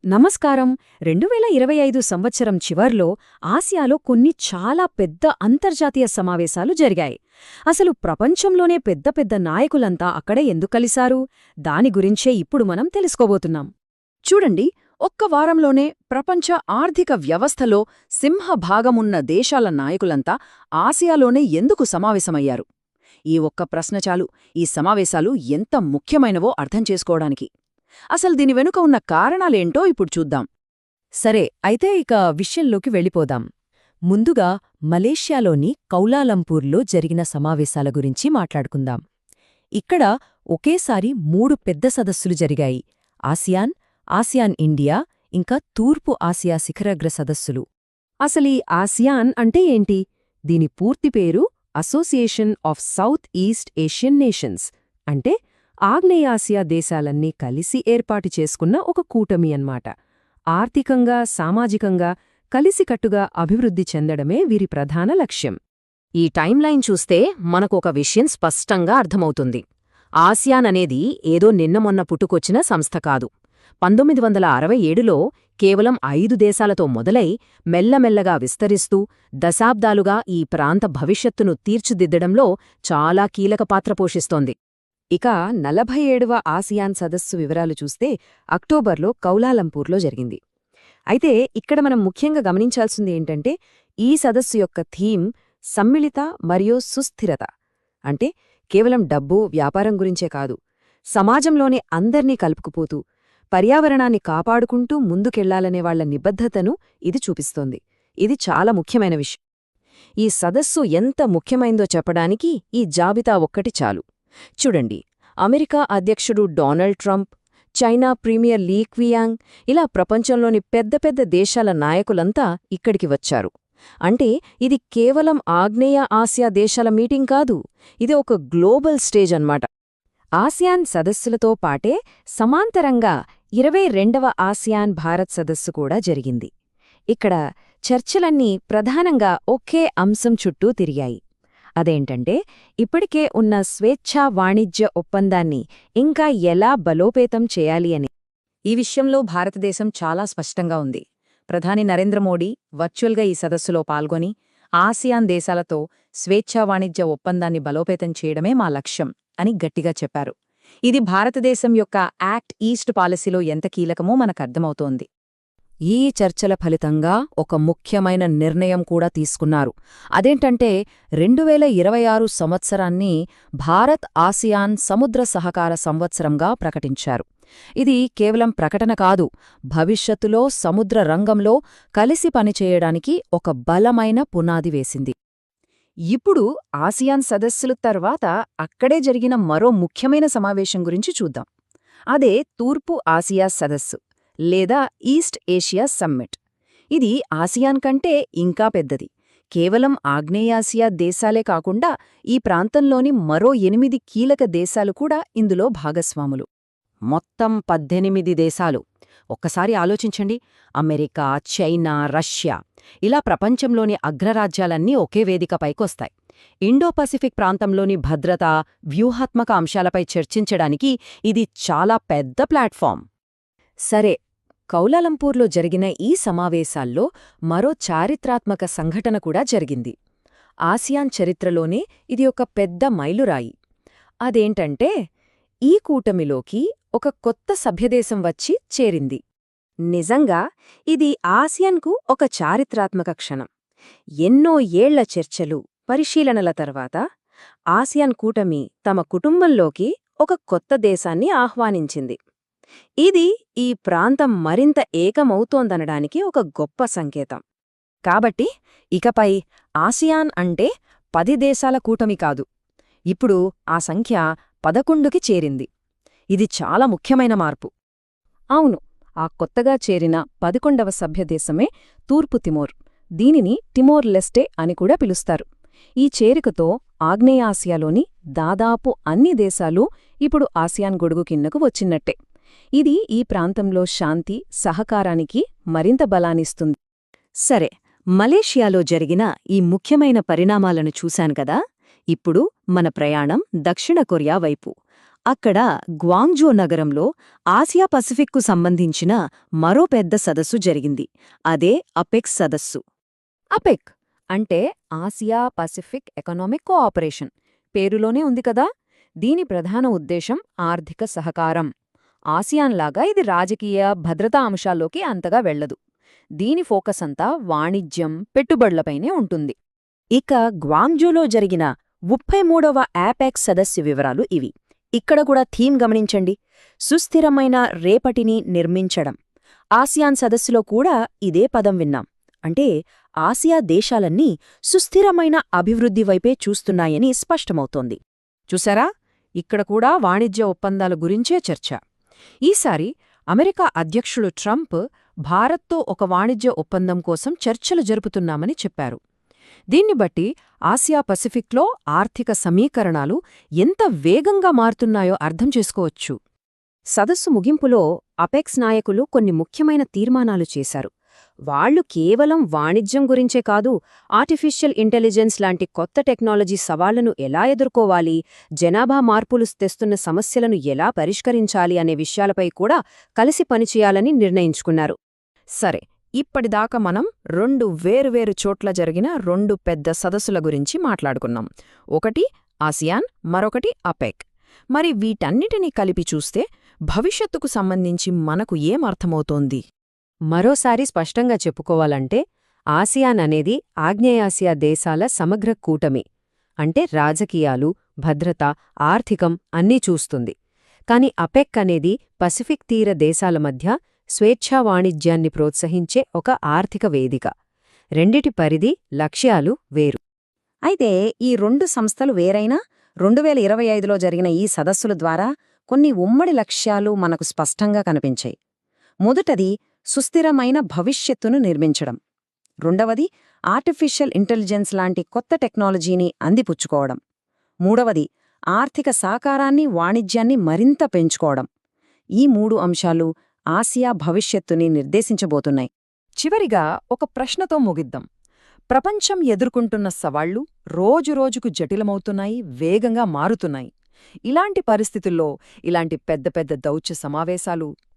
నమస్కారం. 2025 సంవత్సరం చివర్లో ఆసియాలో కొన్ని చాలా పెద్ద అంతర్జాతీయ సమావేశాలు జరిగాయి. అసలు ప్రపంచంలోనే పెద్ద పెద్ద నాయకులంతా అక్కడే ఎందుకు కలిశారు? దాని గురించే ఇప్పుడు మనం తెలుసుకోబోతున్నాం. చూడండి, ఒక్క వారంలోనే ప్రపంచ ఆర్థిక వ్యవస్థలో సింహభాగమున్న దేశాల నాయకులంతా ఆసియాలోనే ఎందుకు సమావేశమయ్యారు? ఈ ఒక్క ప్రశ్న చాలు ఈ సమావేశాలు ఎంత ముఖ్యమైనవో అర్థం చేసుకోవడానికి. అసలు దీని వెనుక ఉన్న కారణాలేంటో ఇప్పుడు చూద్దాం. సరే, అయితే ఇక విషయంలోకి వెళ్ళిపోదాం. ముందుగా మలేషియాలోని కౌలాలంపూర్లో జరిగిన సమావేశాల గురించి మాట్లాడుకుందాం. ఇక్కడ ఒకేసారి 3 పెద్ద సదస్సులు జరిగాయి: ఆసియాన్, ఆసియాన్ ఇండియా, ఇంకా తూర్పు ఆసియా శిఖరాగ్ర సదస్సులు. అసలీ ఆసియాన్ అంటే ఏంటి? దీని పూర్తి పేరు association of south east Asian nations, అంటే ఆగ్నేయాసియా దేశాలన్నీ కలిసి ఏర్పాటు చేసుకున్న ఒక కూటమి అన్నమాట. ఆర్థికంగా, సామాజికంగా కలిసికట్టుగా అభివృద్ధి చెందడమే వీరి ప్రధాన లక్ష్యం. ఈ టైంలైన్ చూస్తే మనకు ఒక విషయం స్పష్టంగా అర్థమవుతుంది. ఆసియాన్ అనేది ఏదో నిన్న మొన్న పుట్టుకొచ్చిన సంస్థ కాదు. 1967లో కేవలం 5 దేశాలతో మొదలై మెల్లమెల్లగా విస్తరిస్తూ దశాబ్దాలుగా ఈ ప్రాంత భవిష్యత్తును తీర్చిదిద్దడంలో చాలా కీలక పాత్ర పోషిస్తోంది. ఇక 47వ ఆసియాన్ సదస్సు వివరాలు చూస్తే అక్టోబర్లో కౌలాలంపూర్లో జరిగింది. అయితే ఇక్కడ మనం ముఖ్యంగా గమనించాల్సింది ఏంటంటే, ఈ సదస్సు యొక్క థీమ్ సమ్మిళిత మరియు సుస్థిరత. అంటే కేవలం డబ్బు, వ్యాపారం గురించే కాదు, సమాజంలోని అందర్నీ కలుపుకుపోతూ పర్యావరణాన్ని కాపాడుకుంటూ ముందుకెళ్లాలనే వాళ్ల నిబద్ధతను ఇది చూపిస్తోంది. ఇది చాలా ముఖ్యమైన విషయం. ఈ సదస్సు ఎంత ముఖ్యమైందో చెప్పడానికి ఈ జాబితా ఒక్కటి చాలు. చూడండి, అమెరికా అధ్యక్షుడు Donald Trump, China premier Li Qiang, ఇలా ప్రపంచంలోని పెద్ద పెద్ద దేశాల నాయకులంతా ఇక్కడికి వచ్చారు. అంటే ఇది కేవలం ఆగ్నేయ ఆసియా దేశాల మీటింగ్ కాదు, ఇది ఒక గ్లోబల్ స్టేజ్ అన్నమాట. ఆసియాన్ సదస్సులతో పాటే సమాంతరంగా 22వ ఆసియాన్ భారత్ సదస్సు కూడా జరిగింది. ఇక్కడ చర్చలన్నీ ప్రధానంగా ఒకే అంశం చుట్టూ తిరిగాయి. అదేంటంటే, ఇప్పటికే ఉన్న స్వేచ్ఛా వాణిజ్య ఒప్పందాన్ని ఇంకా ఎలా బలోపేతం చేయాలి అని. ఈ విషయంలో భారతదేశం చాలా స్పష్టంగా ఉంది. ప్రధాని నరేంద్ర మోడీ వర్చువల్గా ఈ సదస్సులో పాల్గొని ఆసియాన్ దేశాలతో స్వేచ్ఛా వాణిజ్య ఒప్పందాన్ని బలోపేతం చేయడమే మా లక్ష్యం అని గట్టిగా చెప్పారు. ఇది భారతదేశం యొక్క యాక్ట్ ఈస్ట్ పాలసీలో ఎంత కీలకమో మనకర్థమవుతోంది. ఈ చర్చల ఫలితంగా ఒక ముఖ్యమైన నిర్ణయం కూడా తీసుకున్నారు. అదేంటంటే, 2026 సంవత్సరాన్ని భారత్ ఆసియాన్ సముద్ర సహకార సంవత్సరంగా ప్రకటించారు. ఇది కేవలం ప్రకటన కాదు, భవిష్యత్తులో సముద్ర రంగంలో కలిసి పనిచేయడానికి ఒక బలమైన పునాది వేసింది. ఇప్పుడు ఆసియాన్ సదస్సుల తర్వాత అక్కడే జరిగిన మరో ముఖ్యమైన సమావేశం గురించి చూద్దాం. అదే తూర్పు ఆసియా సదస్సు, లేదా ఈస్ట్ ఏషియా సమ్మిట్. ఇది ఆసియాన్ కంటే ఇంకా పెద్దది. కేవలం ఆగ్నేయాసియా దేశాలే కాకుండా ఈ ప్రాంతంలోని మరో 8 కీలక దేశాలు కూడా ఇందులో భాగస్వాములు. మొత్తం 18 దేశాలు. ఒక్కసారి ఆలోచించండి, అమెరికా, చైనా, రష్యా, ఇలా ప్రపంచంలోని అగ్రరాజ్యాలన్నీ ఒకే వేదికపైకొస్తాయి. ఇండో-పసిఫిక్ ప్రాంతంలోని భద్రత, వ్యూహాత్మక అంశాలపై చర్చించడానికి ఇది చాలా పెద్ద ప్లాట్ఫామ్. సరే, కౌలాలంపూర్లో జరిగిన ఈ సమావేశాల్లో మరో చారిత్రాత్మక సంఘటన కూడా జరిగింది. ఆసియాన్ చరిత్రలోనే ఇది ఒక పెద్ద మైలురాయి. అదేంటంటే, ఈ కూటమిలోకి ఒక కొత్త సభ్యదేశం వచ్చి చేరింది. నిజంగా ఇది ఆసియాన్కు ఒక చారిత్రాత్మక క్షణం. ఎన్నో ఏళ్ల చర్చలు, పరిశీలనల తర్వాత ఆసియాన్ కూటమి తమ కుటుంబంలోకి ఒక కొత్త దేశాన్ని ఆహ్వానించింది. ఇది ఈ ప్రాంతం మరింత ఏకమవుతోందనడానికి ఒక గొప్ప సంకేతం. కాబట్టి ఇకపై ఆసియాన్ అంటే 10 దేశాల కూటమి కాదు, ఇప్పుడు ఆ సంఖ్య 11కి చేరింది. ఇది చాలా ముఖ్యమైన మార్పు. అవును, ఆ కొత్తగా చేరిన 11వ సభ్యదేశమే తూర్పు తిమోర్. దీనిని తిమోర్ లెస్టే అని కూడా పిలుస్తారు. ఈ చేరికతో ఆగ్నేయాసియాలోని దాదాపు అన్ని దేశాలు ఇప్పుడు ఆసియాన్ గొడుగు కిందకు వచ్చినట్టే. ఇది ఈ ప్రాంతంలో శాంతి, సహకారానికి మరింత బలాన్నిస్తుంది. సరే, మలేషియాలో జరిగిన ఈ ముఖ్యమైన పరిణామాలను చూశాను కదా. ఇప్పుడు మన ప్రయాణం దక్షిణ కొరియా వైపు. అక్కడ గ్వాంగ్జో నగరంలో ఆసియా పసిఫిక్కు సంబంధించిన మరో పెద్ద సదస్సు జరిగింది. అదే అపెక్స్ సదస్సు. అపెక్ అంటే ఆసియా పసిఫిక్ ఎకనామిక్ కోఆపరేషన్. పేరులోనే ఉంది కదా. దీని ప్రధాన ఉద్దేశం ఆర్థిక సహకారం. ఆసియాన్లాగా ఇది రాజకీయ, భద్రతా అంశాల్లోకి అంతగా వెళ్లదు. దీని ఫోకస్ అంతా వాణిజ్యం, పెట్టుబడులపైనే ఉంటుంది. ఇక గ్వాంగ్జోలో జరిగిన 33వ యాపెక్స్ సదస్సు వివరాలు ఇవి. ఇక్కడ కూడా థీమ్ గమనించండి. సుస్థిరమైన రేపటిని నిర్మించడం. ఆసియాన్ సదస్సులో కూడా ఇదే పదం విన్నాం. అంటే ఆసియా దేశాలన్నీ సుస్థిరమైన అభివృద్ధి వైపే చూస్తున్నాయని స్పష్టమవుతోంది. చూసారా, ఇక్కడ కూడా వాణిజ్య ఒప్పందాల గురించే చర్చ. ఈసారి అమెరికా అధ్యక్షుడు ట్రంప్ భారత్తో ఒక వాణిజ్య ఒప్పందం కోసం చర్చలు జరుపుతున్నామని చెప్పారు. దీన్ని బట్టి ఆసియా పసిఫిక్లో ఆర్థిక సమీకరణాలు ఎంత వేగంగా మారుతున్నాయో అర్థం చేసుకోవచ్చు. సదస్సు ముగింపులో అపెక్స్ నాయకులు కొన్ని ముఖ్యమైన తీర్మానాలు చేశారు. వాళ్లు కేవలం వాణిజ్యం గురించే కాదు, ఆర్టిఫిషియల్ ఇంటెలిజెన్స్ లాంటి కొత్త టెక్నాలజీ సవాళ్లను ఎలా ఎదుర్కోవాలి, జనాభా మార్పులు తెస్తున్న సమస్యలను ఎలా పరిష్కరించాలి అనే విషయాలపై కూడా కలిసి పనిచేయాలని నిర్ణయించుకున్నారు. సరే, ఇప్పటిదాకా మనం 2 వేరువేరు చోట్ల జరిగిన 2 పెద్ద సదస్సుల గురించి మాట్లాడుకున్నాం. ఒకటి ఆసియాన్, మరొకటి అపెక్. మరి వీటన్నిటినీ కలిపి చూస్తే భవిష్యత్తుకు సంబంధించి మనకు ఏమర్థమవుతోంది? మరోసారి స్పష్టంగా చెప్పుకోవాలంటే ఆసియాన్ అనేది ఆగ్నేయాసియా దేశాల సమగ్ర కూటమి. అంటే రాజకీయాలు, భద్రత, ఆర్థికం అన్నీ చూస్తుంది. కాని అపెక్ అనేది పసిఫిక్ తీర దేశాల మధ్య స్వేచ్ఛా వాణిజ్యాన్ని ప్రోత్సహించే ఒక ఆర్థిక వేదిక. రెండిటి పరిధి, లక్ష్యాలు వేరు. అయితే ఈ 2 సంస్థలు వేరైనా 2025లో జరిగిన ఈ సదస్సుల ద్వారా కొన్ని ఉమ్మడి లక్ష్యాలు మనకు స్పష్టంగా కనిపించాయి. మొదటది సుస్థిరమైన భవిష్యత్తును నిర్మించడం. రెండవది ఆర్టిఫిషియల్ ఇంటెలిజెన్స్ లాంటి కొత్త టెక్నాలజీని అందిపుచ్చుకోవడం. మూడవది ఆర్థిక సహకారాన్ని, వాణిజ్యాన్ని మరింత పెంచుకోవడం. ఈ 3 అంశాలు ఆసియా భవిష్యత్తుని నిర్దేశించబోతున్నాయి. చివరిగా ఒక ప్రశ్నతో ముగిద్దాం. ప్రపంచం ఎదుర్కొంటున్న సవాళ్లు రోజురోజుకు జటిలమవుతున్నాయి, వేగంగా మారుతున్నాయి. ఇలాంటి పరిస్థితుల్లో ఇలాంటి పెద్ద పెద్ద దౌత్య సమావేశాలు